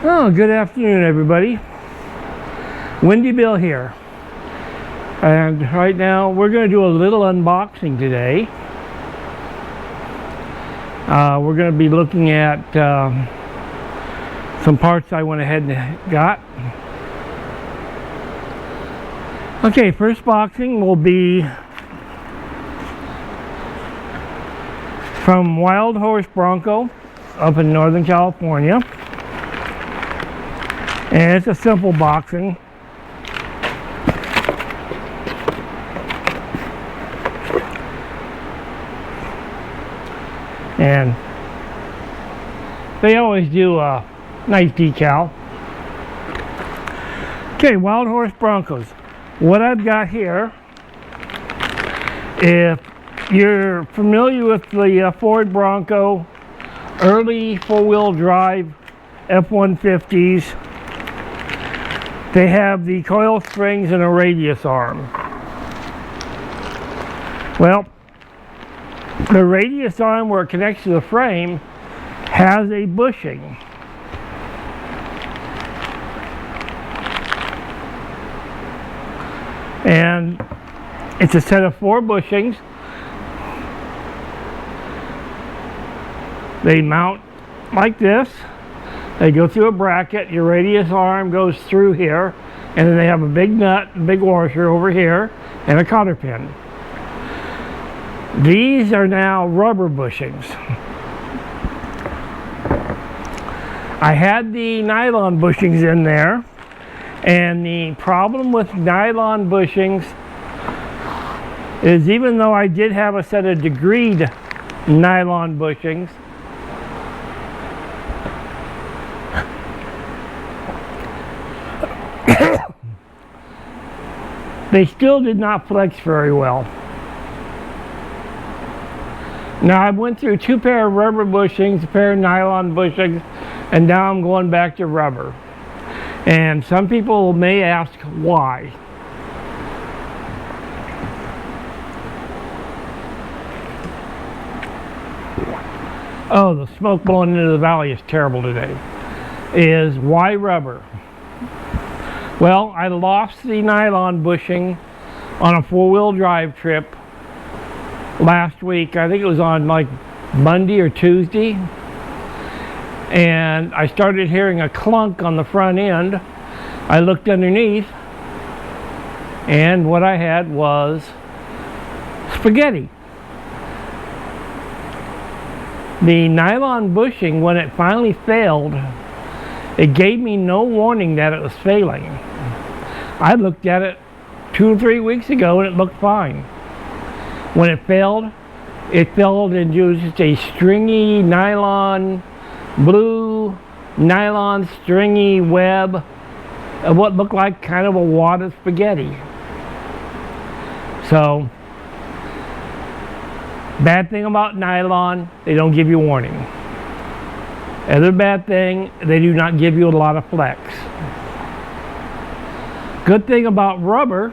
Oh, good afternoon, everybody. Windy Bill here. And right now, we're going to do a little unboxing today. We're going to be looking at some parts I went ahead and got. Okay, first boxing will be from Wild Horse Bronco up in Northern California. And it's a simple boxing. And they always do a nice decal. Okay, Wild Horse Broncos. What I've got here, if you're familiar with the Ford Bronco, early four-wheel drive F-150s, they have the coil springs and a radius arm. Well, the radius arm where it connects to the frame has a bushing. And it's a set of 4 bushings. They mount like this. They go through a bracket, your radius arm goes through here, and then they have a big nut, a big washer over here, and a cotter pin. These are now rubber bushings. I had the nylon bushings in there, and the problem with nylon bushings is even though I did have a set of degreed nylon bushings, they still did not flex very well. Now I went through 2 pair of rubber bushings, a pair of nylon bushings, and now I'm going back to rubber. And some people may ask why. Oh, the smoke blowing into the valley is terrible today. Is why rubber? Well, I lost the nylon bushing on a 4-wheel drive trip last week. I think it was on like Monday or Tuesday. And I started hearing a clunk on the front end. I looked underneath, and what I had was spaghetti. The nylon bushing, when it finally failed, it gave me no warning that it was failing. I looked at it 2 or 3 weeks ago and it looked fine. When it failed into just a stringy nylon, blue nylon stringy web of what looked like kind of a wad of spaghetti. So, bad thing about nylon, they don't give you warning. Other bad thing, they do not give you a lot of flex. Good thing about rubber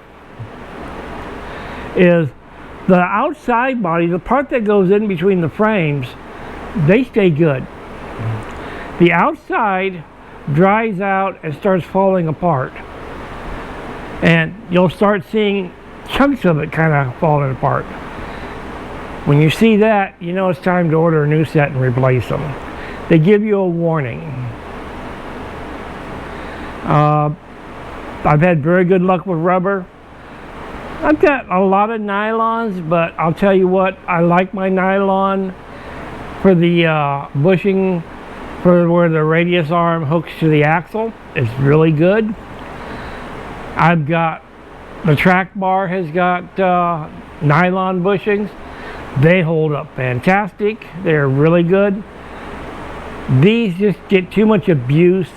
is the outside body, the part that goes in between the frames, they stay good. The outside dries out and starts falling apart. And you'll start seeing chunks of it kind of falling apart. When you see that, you know it's time to order a new set and replace them. They give you a warning. I've had very good luck with rubber. I've got a lot of nylons, but I'll tell you what, I like my nylon for the bushing for where the radius arm hooks to the axle. It's really good. I've got, the track bar has got nylon bushings. They hold up fantastic. They're really good. These just get too much abuse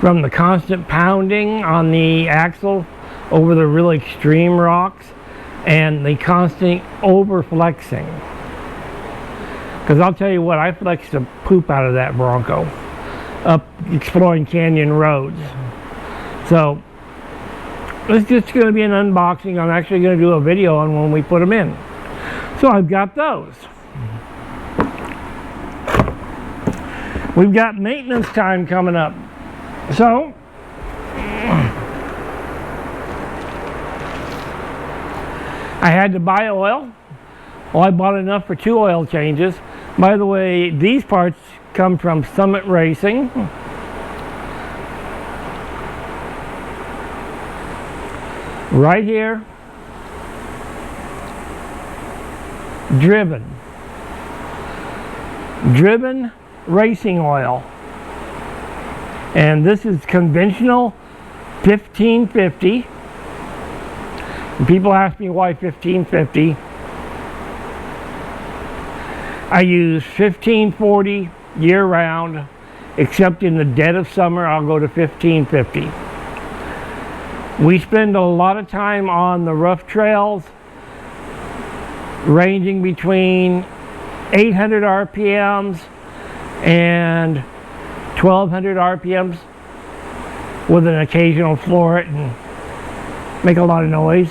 from the constant pounding on the axle over the really extreme rocks and the constant over flexing. Because I'll tell you what, I flexed the poop out of that Bronco up exploring canyon roads. So it's just going to be an unboxing. I'm actually going to do a video on when we put them in. So I've got those. We've got maintenance time coming up. So, I had to buy oil. Well, I bought enough for 2 oil changes. By the way, these parts come from Summit Racing. Right here, driven racing oil, and this is conventional 1550. And people ask me why 1550. I use 1540 year round, except in the dead of summer I'll go to 1550. We spend a lot of time on the rough trails, ranging between 800 RPMs and 1200 RPMs, with an occasional floor it and make a lot of noise.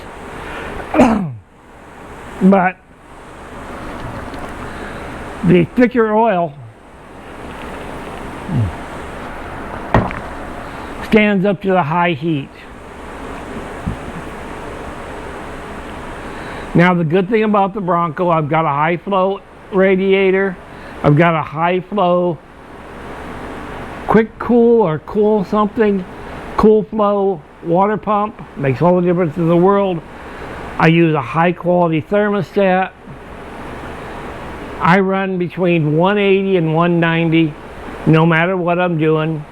But the thicker oil stands up to the high heat. Now the good thing about the Bronco, I've got a high flow radiator, I've got a high flow quick cool or cool something, cool flow water pump, makes all the difference in the world. I use a high quality thermostat. I run between 180 and 190 no matter what I'm doing.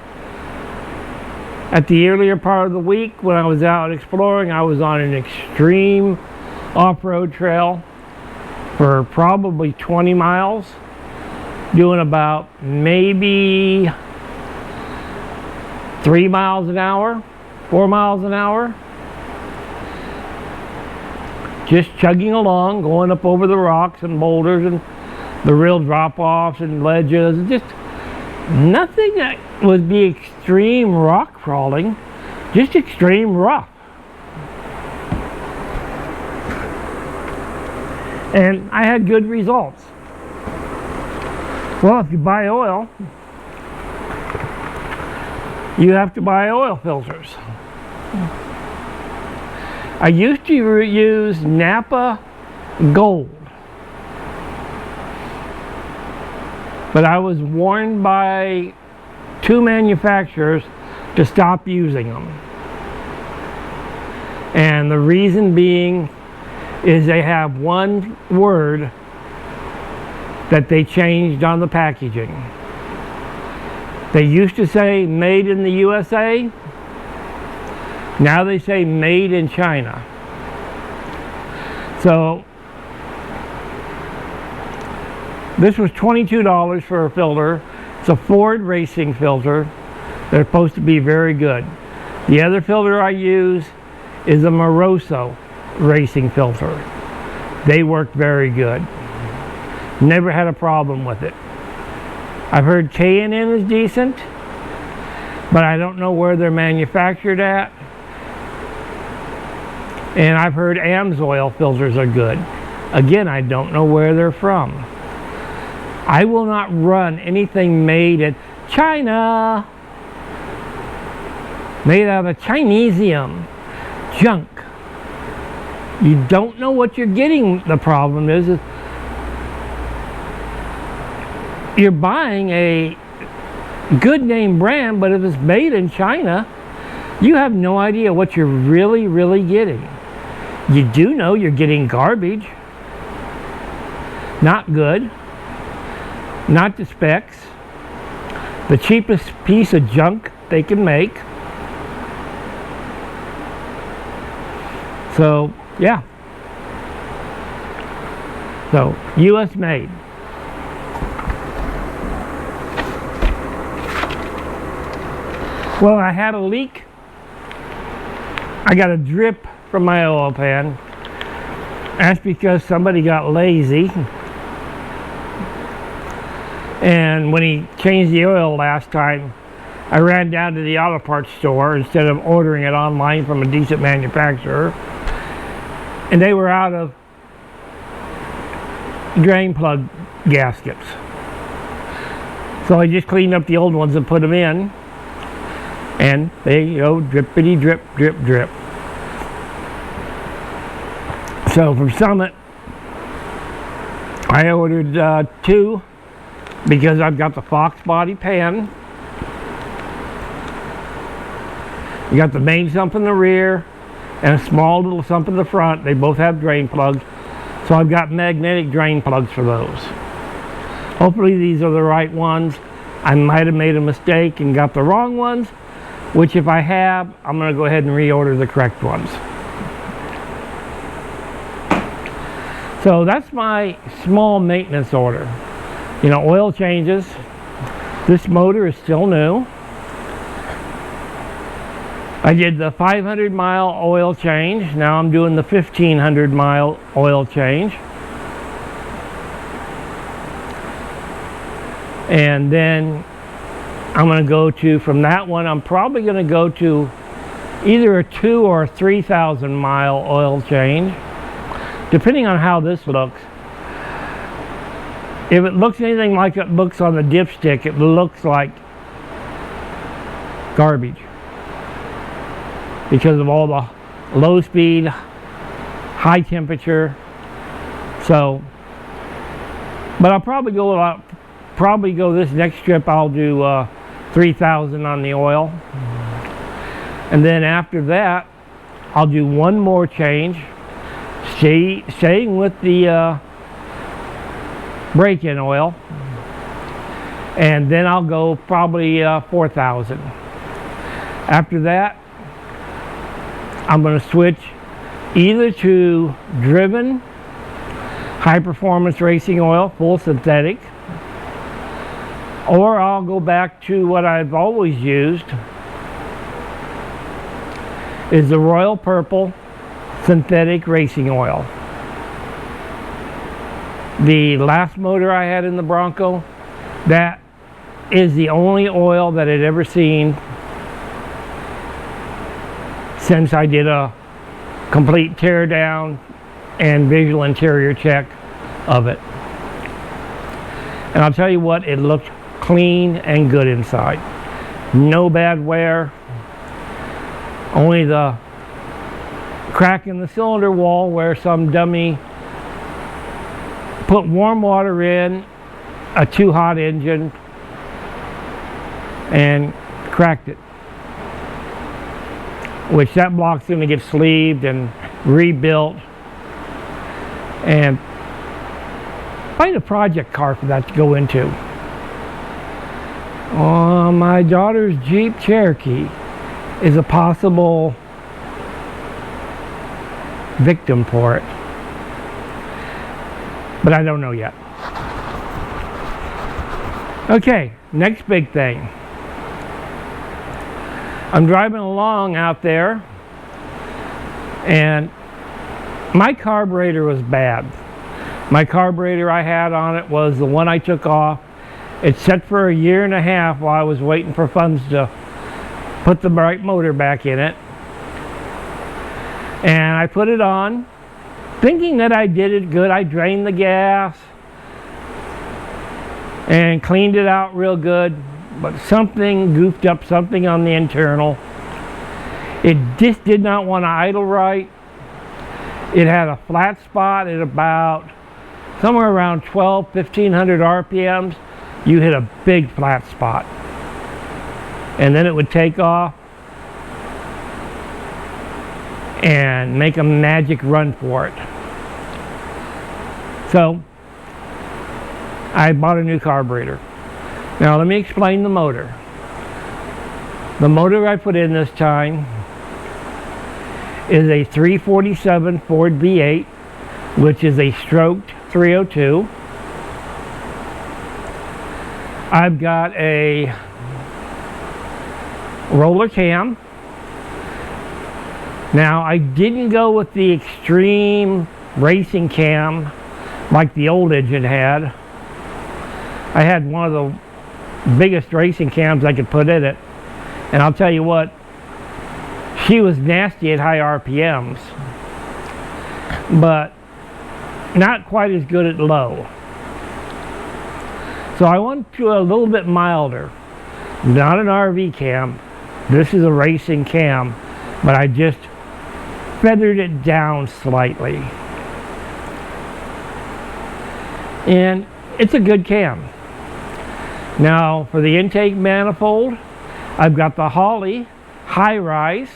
At the earlier part of the week when I was out exploring, I was on an extreme off-road trail for probably 20 miles, doing about maybe 3 miles an hour, 4 miles an hour, just chugging along, going up over the rocks and boulders and the real drop-offs and ledges, just nothing that would be extreme rock crawling, just extreme rough. And I had good results. Well, if you buy oil, you have to buy oil filters. I used to use Napa Gold, but I was warned by 2 manufacturers to stop using them. And the reason being is they have one word that they changed on the packaging. They used to say made in the USA. Now they say made in China. So this was $22 for a filter. It's a Ford racing filter. They're supposed to be very good. The other filter I use is a Moroso racing filter. They work very good. Never had a problem with it. I've heard K&N is decent, but I don't know where they're manufactured at. And I've heard AMSOIL filters are good. Again, I don't know where they're from. I will not run anything made in China, made out of Chinesium junk. You don't know what you're getting. The problem is you're buying a good name brand, but if it's made in China, you have no idea what you're really getting. You do know you're getting garbage. Not good. Not the specs. The cheapest piece of junk they can make. So, yeah. So, US made. Well, I had a leak. I got a drip from my oil pan. That's because somebody got lazy. And when he changed the oil last time, I ran down to the auto parts store instead of ordering it online from a decent manufacturer. And they were out of drain plug gaskets. So I just cleaned up the old ones and put them in. And they go drippity drip, drip, drip. So from Summit, I ordered 2 because I've got the Fox body pan. You got the main sump in the rear and a small little sump in the front. They both have drain plugs. So I've got magnetic drain plugs for those. Hopefully these are the right ones. I might have made a mistake and got the wrong ones, which if I have, I'm going to go ahead and reorder the correct ones. So that's my small maintenance order. You know, oil changes. This motor is still new. I did the 500-mile oil change. Now I'm doing the 1,500-mile oil change. And then I'm going to go to, from that one, I'm probably going to go to either a 2,000 or 3,000-mile oil change, depending on how this looks. If it looks anything like it looks on the dipstick, it looks like garbage because of all the low speed, high temperature. So, but I'll probably go this next trip. I'll do 3,000 on the oil, and then after that, I'll do one more change, staying with the break-in oil, and then I'll go probably 4,000. After that, I'm going to switch either to driven high-performance racing oil, full synthetic, or I'll go back to what I've always used, is the Royal Purple synthetic racing oil. The last motor I had in the Bronco, that is the only oil that I'd ever seen since I did a complete tear down and visual interior check of it. And I'll tell you what, it looked clean and good inside. No bad wear. Only the crack in the cylinder wall where some dummy put warm water in a too hot engine and cracked it, which that block's going to get sleeved and rebuilt, and quite a project car for that to go into. My daughter's Jeep Cherokee is a possible victim for it, but I don't know yet. Okay, next big thing. I'm driving along out there, and my carburetor was bad. My carburetor I had on it was the one I took off. It sat for 1.5 years while I was waiting for funds to put the right motor back in it. And I put it on, thinking that I did it good. I drained the gas and cleaned it out real good, but something goofed up, something on the internal. It just did not want to idle right. It had a flat spot at about somewhere around 1,500 RPMs. You hit a big flat spot, and then it would take off and make a magic run for it. So I bought a new carburetor. Now let me explain the motor. The motor I put in this time is a 347 Ford V8, which is a stroked 302. I've got a roller cam. Now I didn't go with the extreme racing cam like the old engine had. I had one of the biggest racing cams I could put in it, and I'll tell you what, she was nasty at high RPMs, but not quite as good at low. So I want to a little bit milder. Not an RV cam. This is a racing cam, but I just feathered it down slightly. And it's a good cam. Now for the intake manifold, I've got the Holley High Rise.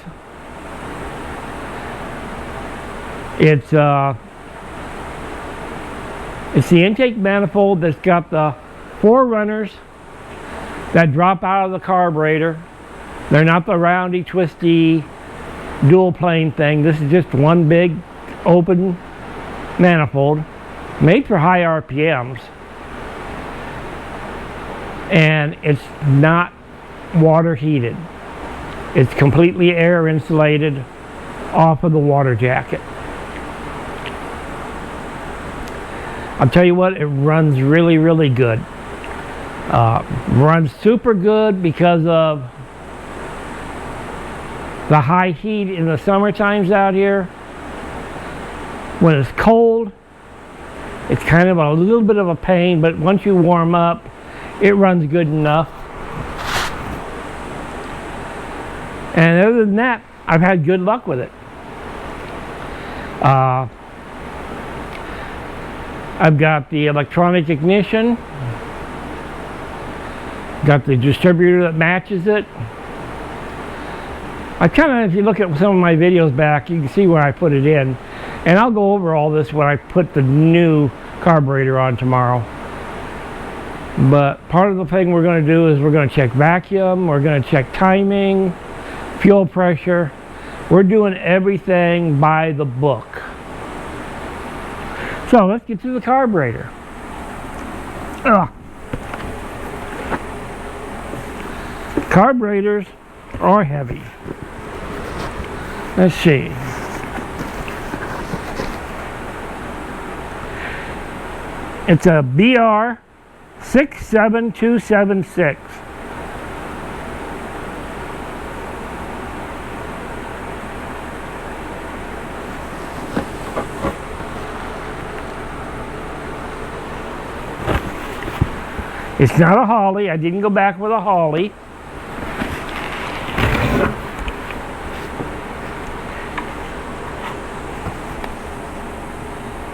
It's the intake manifold that's got the 4 runners that drop out of the carburetor. They're not the roundy, twisty, dual plane thing. This is just one big open manifold made for high RPMs. And it's not water heated. It's completely air insulated off of the water jacket. I'll tell you what, it runs really, really good. Runs super good because of the high heat in the summer times out here. When it's cold, it's kind of a little bit of a pain, but once you warm up, it runs good enough. And other than that, I've had good luck with it. I've got the electronic ignition, got the distributor that matches it. I kind of, if you look at some of my videos back, you can see where I put it in. And I'll go over all this when I put the new carburetor on tomorrow. But part of the thing we're going to do is we're going to check vacuum, we're going to check timing, fuel pressure. We're doing everything by the book. So let's get to the carburetor. Carburetors are heavy. Let's see. It's a BR 67276. It's not a Holley. I didn't go back with a Holley.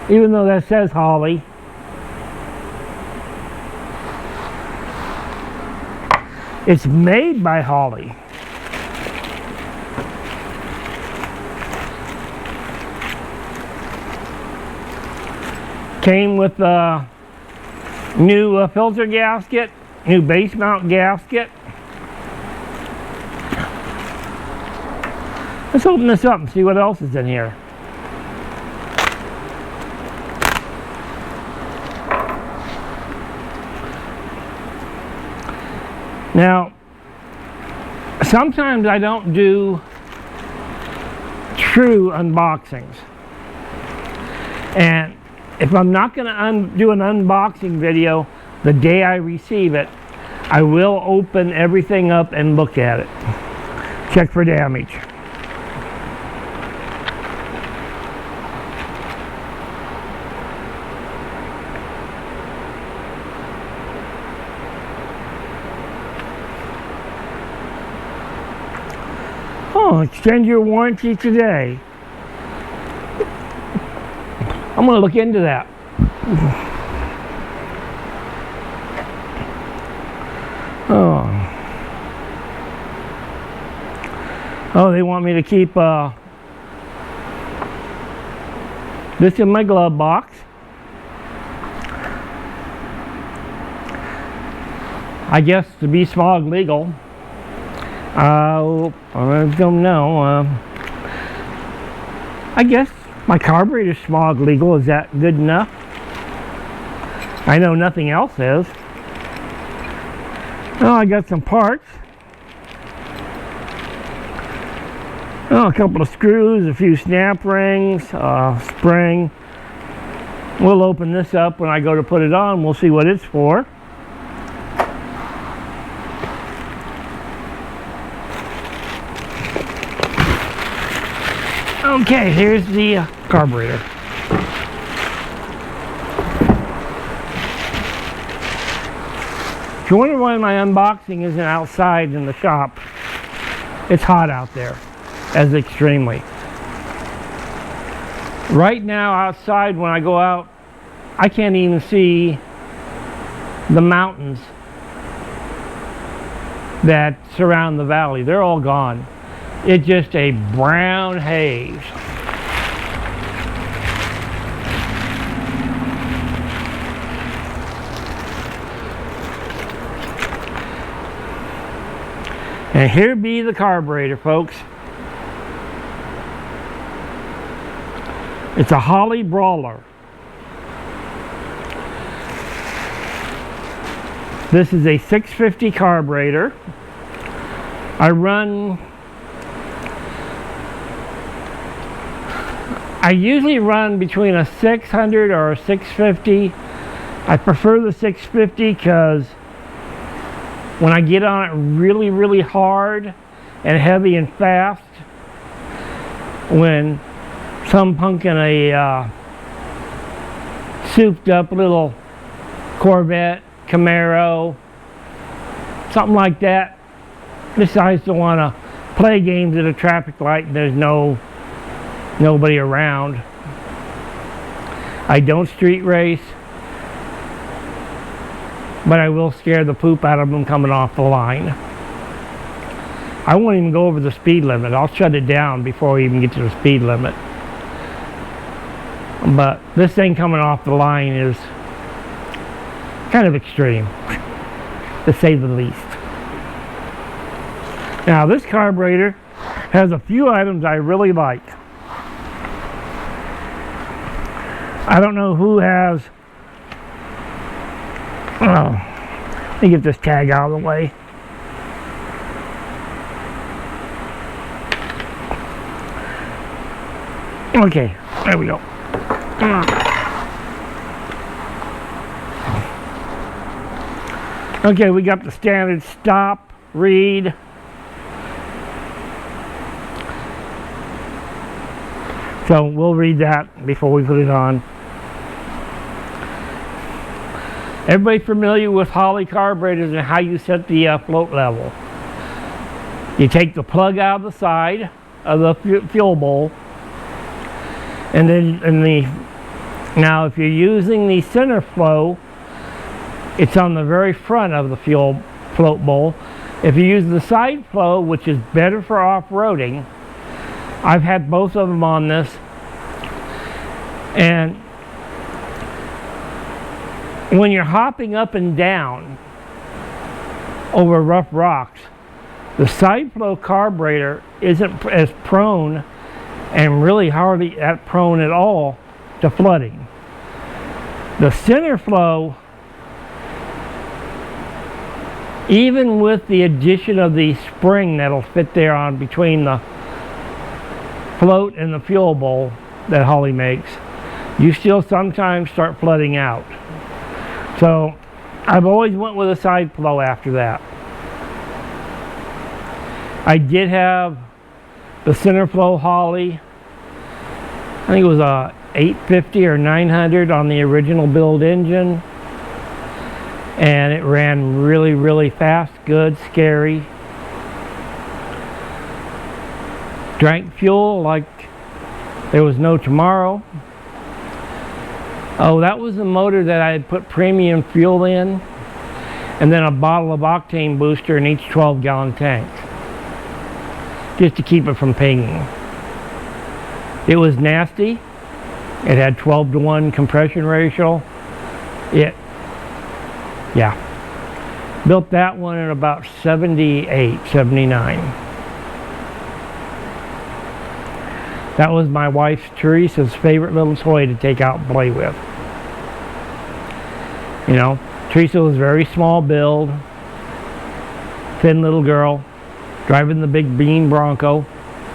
Even though that says Holley. It's made by Holley. Came with a new filter gasket, new base mount gasket. Let's open this up and see what else is in here. Now, sometimes I don't do true unboxings. And if I'm not going to do an unboxing video the day I receive it, I will open everything up and look at it. Check for damage. Oh, extend your warranty today. I'm going to look into that. Oh, they want me to keep this in my glove box. I guess to be smog legal. I don't know. I guess my carburetor's smog legal. Is that good enough? I know nothing else is. Oh, I got some parts. Oh, a couple of screws, a few snap rings, spring. We'll open this up when I go to put it on. We'll see what it's for. Okay, here's the carburetor. you wonder why my unboxing isn't outside in the shop, it's hot out there, as extremely. Right now outside when I go out, I can't even see the mountains that surround the valley. They're all gone. It's just a brown haze. And here be the carburetor, folks. It's a Holley Brawler. This is a 650 carburetor. I usually run between a 600 or a 650. I prefer the 650 because when I get on it really, really hard and heavy and fast, when some punk in a souped up little Corvette, Camaro, something like that, decides to want to play games at a traffic light and there's nobody around. I don't street race, but I will scare the poop out of them coming off the line. I won't even go over the speed limit. I'll shut it down before we even get to the speed limit. But this thing coming off the line is kind of extreme, to say the least. Now this carburetor has a few items I really like. I don't know who has, let me get this tag out of the way. Okay, there we go. Okay, we got the standard stop, read. So we'll read that before we put it on. Everybody familiar with Holley carburetors and how you set the float level? You take the plug out of the side of the fuel bowl, and then now if you're using the center flow, it's on the very front of the fuel float bowl. If you use the side flow, which is better for off-roading, I've had both of them on this, and when you're hopping up and down over rough rocks, the side flow carburetor isn't as prone, and really hardly that prone at all, to flooding. The center flow, even with the addition of the spring that'll fit there on between the float and the fuel bowl that Holley makes, you still sometimes start flooding out. So I've always went with a side flow after that. I did have the center flow Holley. I think it was a 850 or 900 on the original build engine, and it ran really, really fast, good, scary. Drank fuel like there was no tomorrow. Oh, that was the motor that I had put premium fuel in, and then a bottle of octane booster in each 12-gallon tank, just to keep it from pinging. It was nasty. It had 12-to-1 compression ratio. Yeah. Built that one in about 78, 79. That was my wife Teresa's favorite little toy to take out and play with. You know, Teresa was very small build, thin little girl, driving the big bean Bronco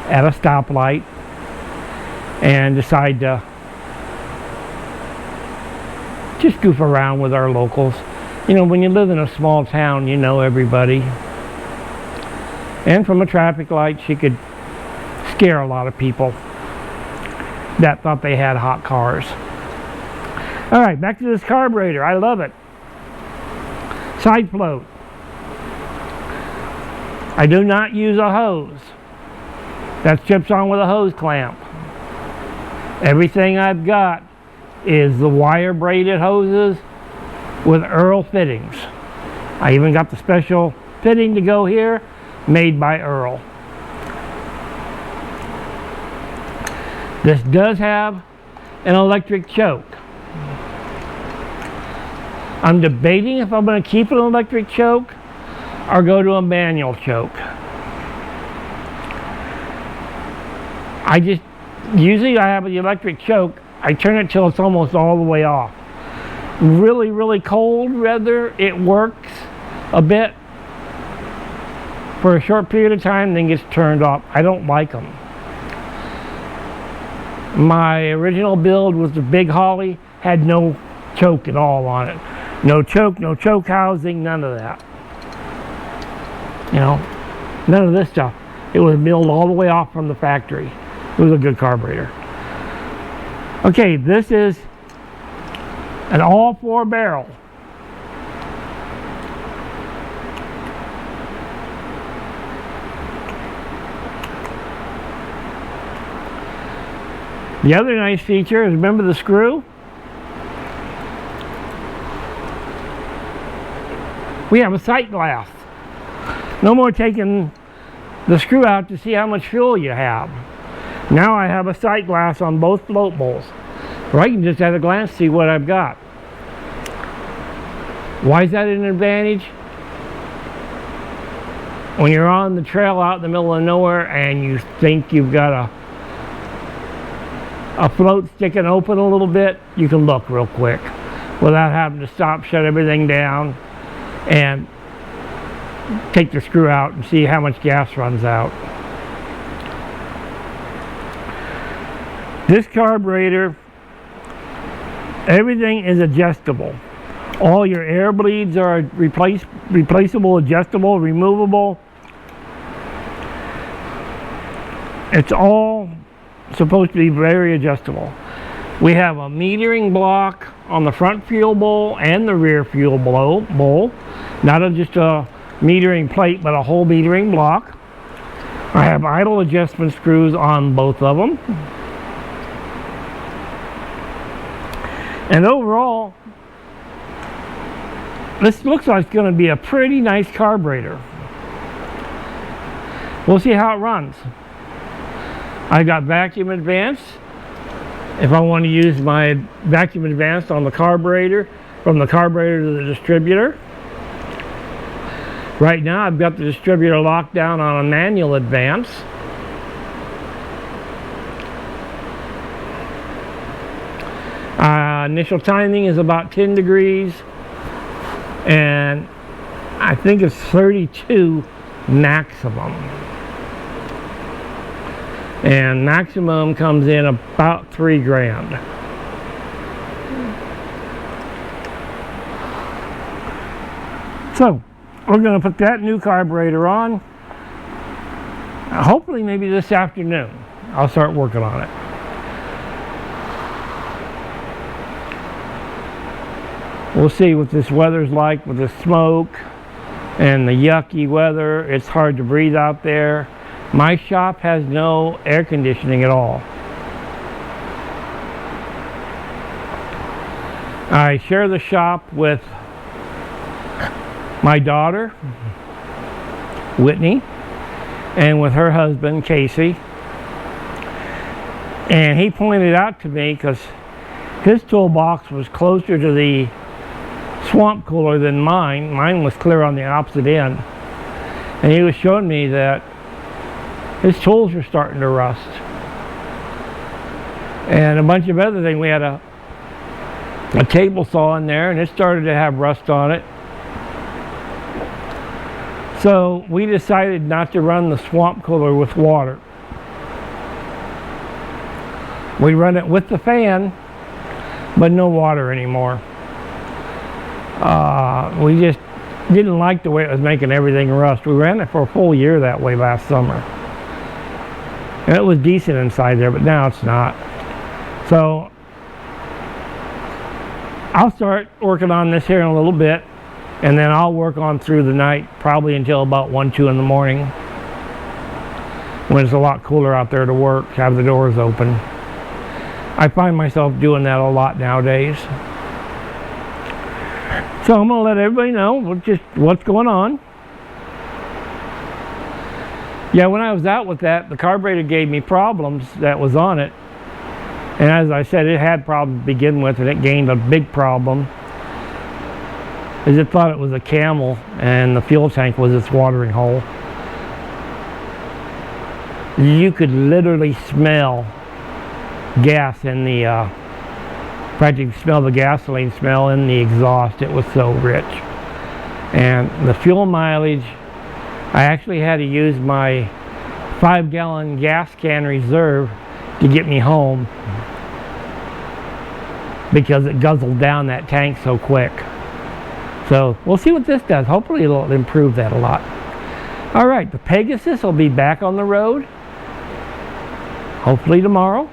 at a stoplight, and decided to just goof around with our locals. You know, when you live in a small town, you know everybody. And from a traffic light, she could scare a lot of people that thought they had hot cars. All right, back to this carburetor. I love it. Side float. I do not use a hose. That strips on with a hose clamp. Everything I've got is the wire braided hoses with Earl fittings. I even got the special fitting to go here, made by Earl. This does have an electric choke. I'm debating if I'm going to keep an electric choke or go to a manual choke. Usually I have the electric choke, I turn it till it's almost all the way off. Really, really cold weather, it works a bit for a short period of time, then gets turned off. I don't like them. My original build was the Big Holly, had no choke at all on it. No choke housing, none of that. You know, none of this stuff. It was milled all the way off from the factory. It was a good carburetor. Okay, this is an all-4 barrel. The other nice feature is, remember the screw? We have a sight glass. No more taking the screw out to see how much fuel you have. Now I have a sight glass on both float bowls, or I can just at a glance see what I've got. Why is that an advantage? When you're on the trail out in the middle of nowhere and you think you've got a float sticking open a little bit, you can look real quick without having to stop, shut everything down, and take the screw out and see how much gas runs out. This carburetor, everything is adjustable. All your air bleeds are replaceable, adjustable, removable. It's all supposed to be very adjustable. We have a metering block on the front fuel bowl and the rear fuel bowl. Not just a metering plate, but a whole metering block. I have idle adjustment screws on both of them. And overall, this looks like it's going to be a pretty nice carburetor. We'll see how it runs. I got vacuum advance. If I want to use my vacuum advance on the carburetor, from the carburetor to the distributor. Right now I've got the distributor locked down on a manual advance. Initial timing is about 10 degrees, and I think it's 32 maximum. And maximum comes in about $3,000. So we're going to put that new carburetor on. Hopefully maybe this afternoon I'll start working on it. We'll see what this weather's like with the smoke and the yucky weather. It's hard to breathe out there. My shop has no air conditioning at all. I share the shop with my daughter, Whitney, and with her husband, Casey. And he pointed out to me, because his toolbox was closer to the swamp cooler than mine. Mine was clear on the opposite end. And he was showing me that his tools were starting to rust. And a bunch of other things. We had a table saw in there, and it started to have rust on it. So we decided not to run the swamp cooler with water. We run it with the fan, but no water anymore. We just didn't like the way it was making everything rust. We ran it for a full year that way last summer. And it was decent inside there, but now it's not. So I'll start working on this here in a little bit. and then I'll work on through the night, probably until about 1, 2 in the morning, when it's a lot cooler out there to work, have the doors open. I find myself doing that a lot nowadays. So I'm going to let everybody know just what's going on. Yeah, when I was out with that, the carburetor gave me problems that was on it. And as I said, it had problems to begin with, and it gained a big problem. Is it thought it was a Camel, and the fuel tank was its watering hole. You could literally smell gas in the, practically smell the gasoline smell in the exhaust. It was so rich. And the fuel mileage, I actually had to use my 5-gallon gas can reserve to get me home because it guzzled down that tank so quick. So we'll see what this does. Hopefully it'll improve that a lot. All right, the Pegasus will be back on the road. Hopefully tomorrow.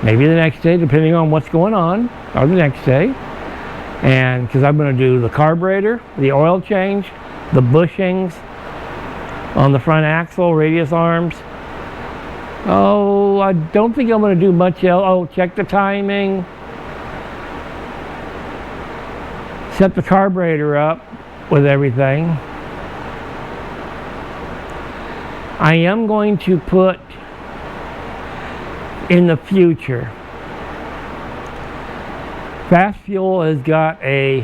Maybe the next day, depending on what's going on, or the next day. And because I'm going to do the carburetor, the oil change, the bushings on the front axle, radius arms. Oh, I don't think I'm going to do much else. Oh, check the timing. Set the carburetor up with everything. I am going to put in the future, Fast Fuel has got a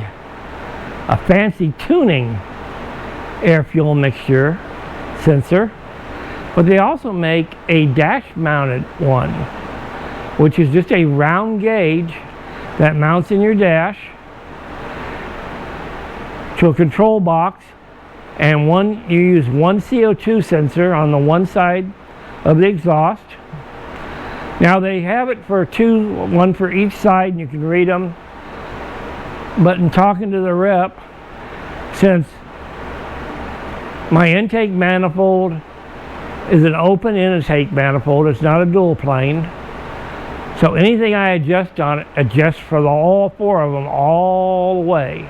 fancy tuning air fuel mixture sensor, but they also make a dash mounted one, which is just a round gauge that mounts in your dash to a control box, and you use one CO2 sensor on the one side of the exhaust. Now they have it for two, one for each side, and you can read them. But in talking to the rep, since my intake manifold is an open intake manifold, it's not a dual plane. So anything I adjust on it adjusts for all 4 of them all the way.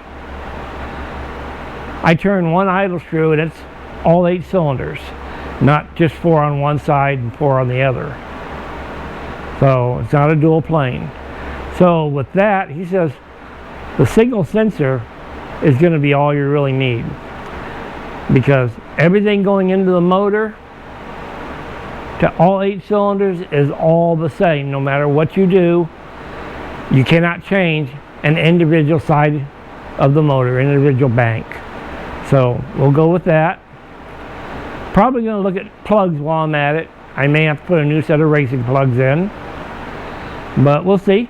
I turn one idle screw and it's all 8 cylinders, not just 4 on one side and 4 on the other. So it's not a dual plane. So with that, he says the signal sensor is going to be all you really need, because everything going into the motor to all 8 cylinders is all the same. No matter what you do, you cannot change an individual side of the motor, individual bank. So we'll go with that. Probably going to look at plugs while I'm at it. I may have to put a new set of racing plugs in, but we'll see.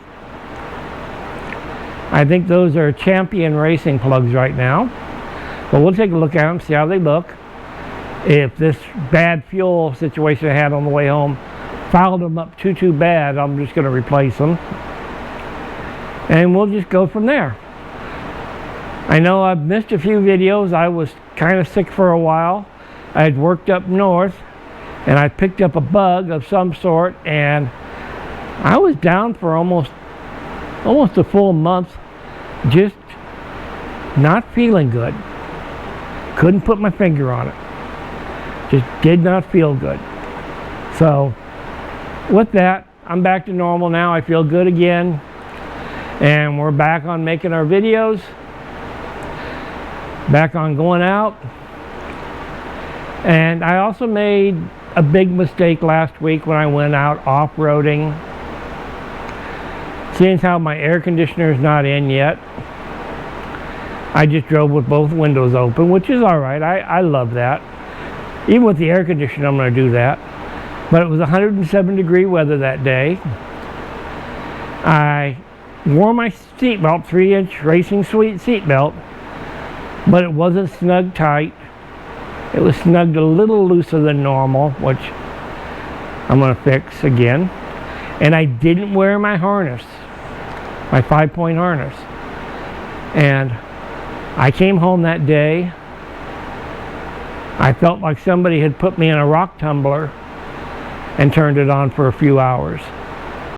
I think those are Champion racing plugs right now, but we'll take a look at them, see how they look. If this bad fuel situation I had on the way home fouled them up too bad, I'm just going to replace them, and we'll just go from there. I know I've missed a few videos. I was kind of sick for a while. I had worked up north and I picked up a bug of some sort, and I was down for almost a full month, just not feeling good. Couldn't put my finger on it. Just did not feel good. So with that, I'm back to normal now. I feel good again, and we're back on making our videos, back on going out. And I also made a big mistake last week when I went out off-roading. Seeing how my air conditioner is not in yet, I just drove with both windows open, which is alright. I love that. Even with the air conditioner, I'm going to do that. But it was 107-degree weather that day. I wore my seatbelt, 3-inch Racing Suite seatbelt, but it wasn't snug tight. It was snugged a little looser than normal, which I'm going to fix again. And I didn't wear my harness, my 5-point harness. And I came home that day. I felt like somebody had put me in a rock tumbler and turned it on for a few hours.